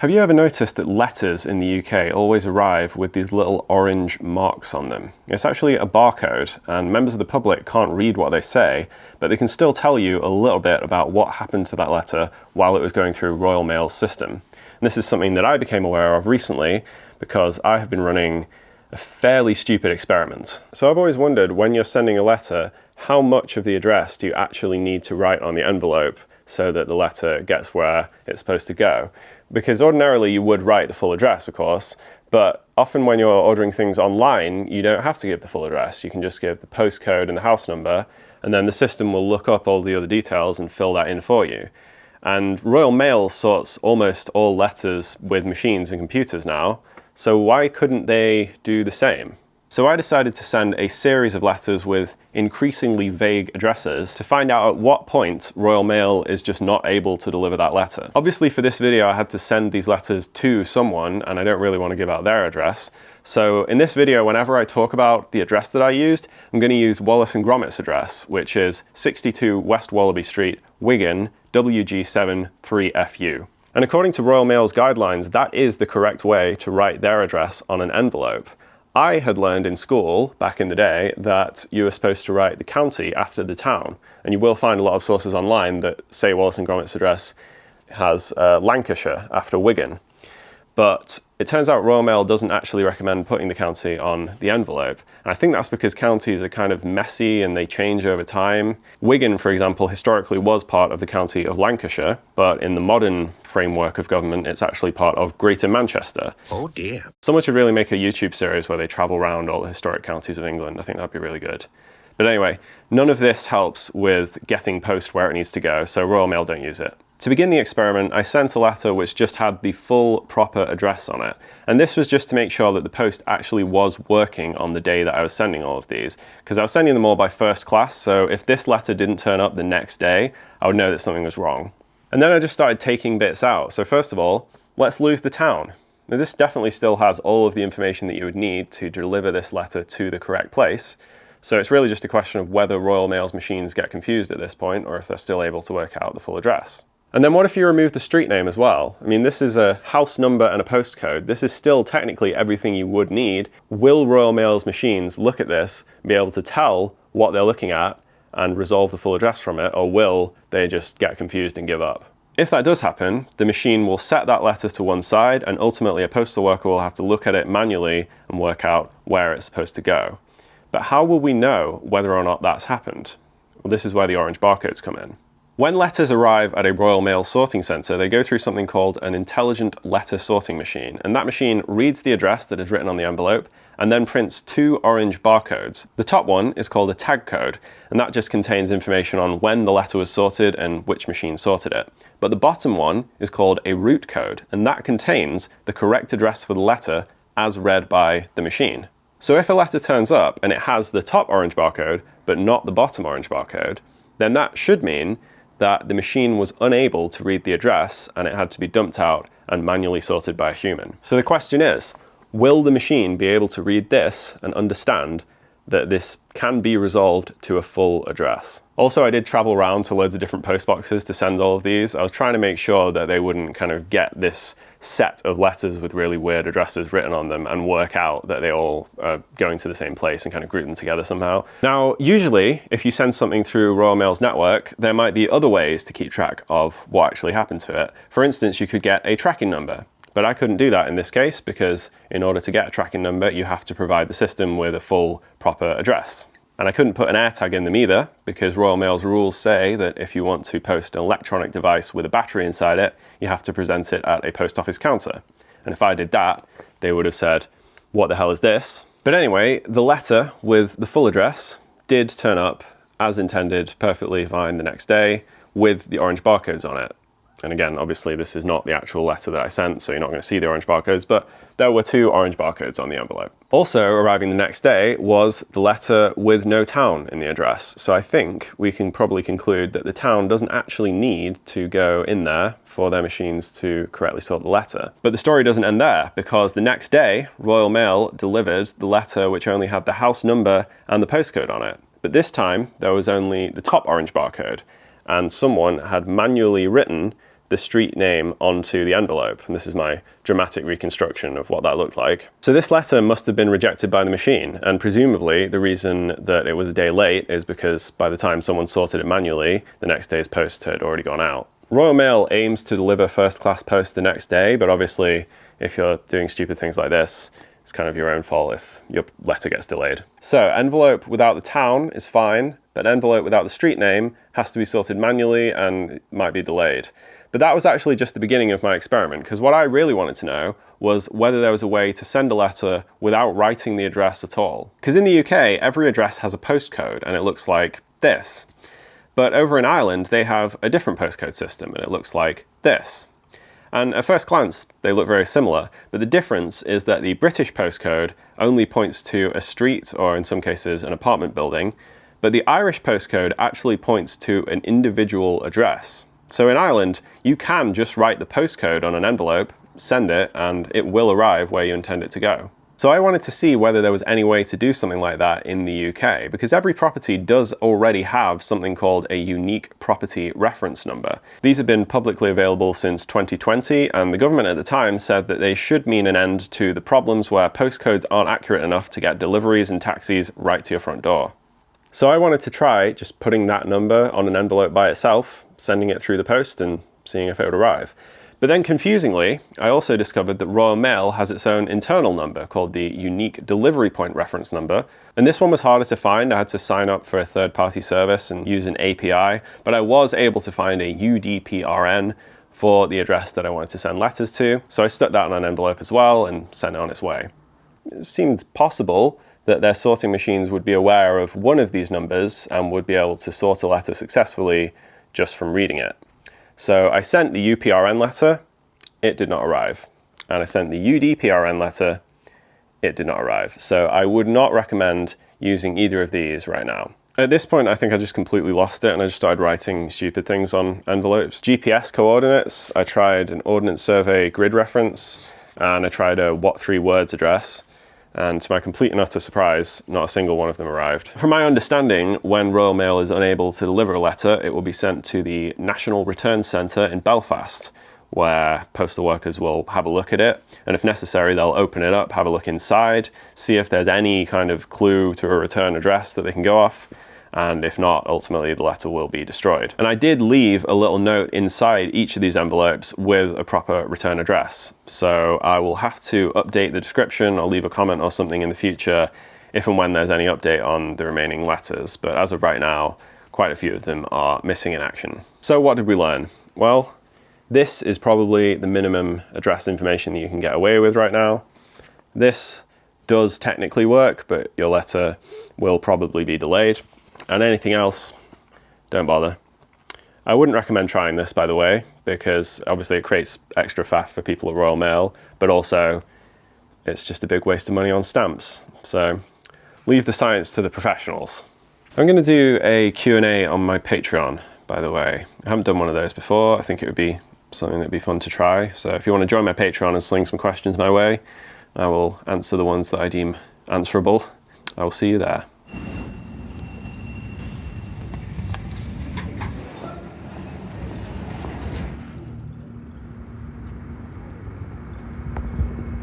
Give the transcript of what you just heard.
Have you ever noticed that letters in the UK always arrive with these little orange marks on them? It's actually a barcode, and members of the public can't read what they say, but they can still tell you a little bit about what happened to that letter while it was going through Royal Mail's system. And this is something that I became aware of recently because I have been running a fairly stupid experiment. So I've always wondered, when you're sending a letter, how much of the address do you actually need to write on the envelope so that the letter gets where it's supposed to go? Because ordinarily you would write the full address, of course, but often when you're ordering things online, you don't have to give the full address. You can just give the postcode and the house number, and then the system will look up all the other details and fill that in for you. And Royal Mail sorts almost all letters with machines and computers now, so why couldn't they do the same? So I decided to send a series of letters with increasingly vague addresses to find out at what point Royal Mail is just not able to deliver that letter. Obviously for this video I had to send these letters to someone, and I don't really want to give out their address. So in this video, whenever I talk about the address that I used, I'm going to use Wallace and Gromit's address, which is 62 West Wallaby Street, Wigan, WG7 3FU. And according to Royal Mail's guidelines, that is the correct way to write their address on an envelope. I had learned in school back in the day that you were supposed to write the county after the town, and you will find a lot of sources online that say Wallace and Gromit's address has Lancashire after Wigan. But it turns out Royal Mail doesn't actually recommend putting the county on the envelope. And I think that's because counties are kind of messy and they change over time. Wigan, for example, historically was part of the county of Lancashire, but in the modern framework of government, it's actually part of Greater Manchester. Oh dear. Someone should really make a YouTube series where they travel around all the historic counties of England. I think that'd be really good. But anyway, none of this helps with getting post where it needs to go, so Royal Mail don't use it. To begin the experiment, I sent a letter which just had the full proper address on it. And this was just to make sure that the post actually was working on the day that I was sending all of these, because I was sending them all by first class, so if this letter didn't turn up the next day, I would know that something was wrong. And then I just started taking bits out. So first of all, let's lose the town. Now this definitely still has all of the information that you would need to deliver this letter to the correct place. So it's really just a question of whether Royal Mail's machines get confused at this point, or if they're still able to work out the full address. And then what if you remove the street name as well? I mean, this is a house number and a postcode. This is still technically everything you would need. Will Royal Mail's machines look at this, be able to tell what they're looking at and resolve the full address from it, or will they just get confused and give up? If that does happen, the machine will set that letter to one side, and ultimately a postal worker will have to look at it manually and work out where it's supposed to go. But how will we know whether or not that's happened? Well, this is where the orange barcodes come in. When letters arrive at a Royal Mail sorting centre, they go through something called an intelligent letter sorting machine, and that machine reads the address that is written on the envelope and then prints two orange barcodes. The top one is called a tag code, and that just contains information on when the letter was sorted and which machine sorted it. But the bottom one is called a route code, and that contains the correct address for the letter as read by the machine. So if a letter turns up and it has the top orange barcode but not the bottom orange barcode, then that should mean that the machine was unable to read the address and it had to be dumped out and manually sorted by a human. So the question is, will the machine be able to read this and understand that this can be resolved to a full address? Also, I did travel around to loads of different post boxes to send all of these. I was trying to make sure that they wouldn't kind of get this set of letters with really weird addresses written on them and work out that they all are going to the same place and kind of group them together somehow. Now, usually, if you send something through Royal Mail's network, there might be other ways to keep track of what actually happened to it. For instance, you could get a tracking number. But I couldn't do that in this case because in order to get a tracking number, you have to provide the system with a full, proper address. And I couldn't put an AirTag in them either because Royal Mail's rules say that if you want to post an electronic device with a battery inside it, you have to present it at a post office counter. And if I did that, they would have said, what the hell is this? But anyway, the letter with the full address did turn up as intended, perfectly fine the next day with the orange barcodes on it. And again, obviously this is not the actual letter that I sent, so you're not going to see the orange barcodes, but there were two orange barcodes on the envelope. Also arriving the next day was the letter with no town in the address. So I think we can probably conclude that the town doesn't actually need to go in there for their machines to correctly sort the letter. But the story doesn't end there, because the next day, Royal Mail delivered the letter which only had the house number and the postcode on it. But this time, there was only the top orange barcode, and someone had manually written the street name onto the envelope. And this is my dramatic reconstruction of what that looked like. So this letter must have been rejected by the machine, and presumably the reason that it was a day late is because by the time someone sorted it manually, the next day's post had already gone out. Royal Mail aims to deliver first-class post the next day, but obviously if you're doing stupid things like this, it's kind of your own fault if your letter gets delayed. So envelope without the town is fine, but envelope without the street name has to be sorted manually and might be delayed. But that was actually just the beginning of my experiment, because what I really wanted to know was whether there was a way to send a letter without writing the address at all. Because in the UK, every address has a postcode and it looks like this. But over in Ireland, they have a different postcode system and it looks like this. And at first glance, they look very similar, but the difference is that the British postcode only points to a street, or in some cases an apartment building, but the Irish postcode actually points to an individual address. So in Ireland, you can just write the postcode on an envelope, send it, and it will arrive where you intend it to go. So I wanted to see whether there was any way to do something like that in the UK, because every property does already have something called a unique property reference number. These have been publicly available since 2020, and the government at the time said that they should mean an end to the problems where postcodes aren't accurate enough to get deliveries and taxis right to your front door. So I wanted to try just putting that number on an envelope by itself, sending it through the post and seeing if it would arrive. But then confusingly, I also discovered that Royal Mail has its own internal number called the Unique Delivery Point Reference Number. And this one was harder to find. I had to sign up for a third-party service and use an API, but I was able to find a UDPRN for the address that I wanted to send letters to. So I stuck that on an envelope as well and sent it on its way. It seemed possible that their sorting machines would be aware of one of these numbers and would be able to sort a letter successfully just from reading it. So I sent the UPRN letter, it did not arrive. And I sent the UDPRN letter, it did not arrive. So I would not recommend using either of these right now. At this point, I think I just completely lost it and I just started writing stupid things on envelopes. GPS coordinates, I tried an Ordnance Survey grid reference, and I tried a What3Words address. And to my complete and utter surprise, not a single one of them arrived. From my understanding, when Royal Mail is unable to deliver a letter, it will be sent to the National Return Centre in Belfast, where postal workers will have a look at it, and if necessary, they'll open it up, have a look inside, see if there's any kind of clue to a return address that they can go off, and if not, ultimately the letter will be destroyed. And I did leave a little note inside each of these envelopes with a proper return address. So I will have to update the description or leave a comment or something in the future if and when there's any update on the remaining letters. But as of right now, quite a few of them are missing in action. So what did we learn? Well, this is probably the minimum address information that you can get away with right now. This does technically work, but your letter will probably be delayed. And anything else, don't bother. I wouldn't recommend trying this, by the way, because obviously it creates extra faff for people at Royal Mail, but also it's just a big waste of money on stamps. So leave the science to the professionals. I'm going to do a Q&A on my Patreon, by the way. I haven't done one of those before. I think it would be something that'd be fun to try. So if you want to join my Patreon and sling some questions my way, I will answer the ones that I deem answerable. I will see you there.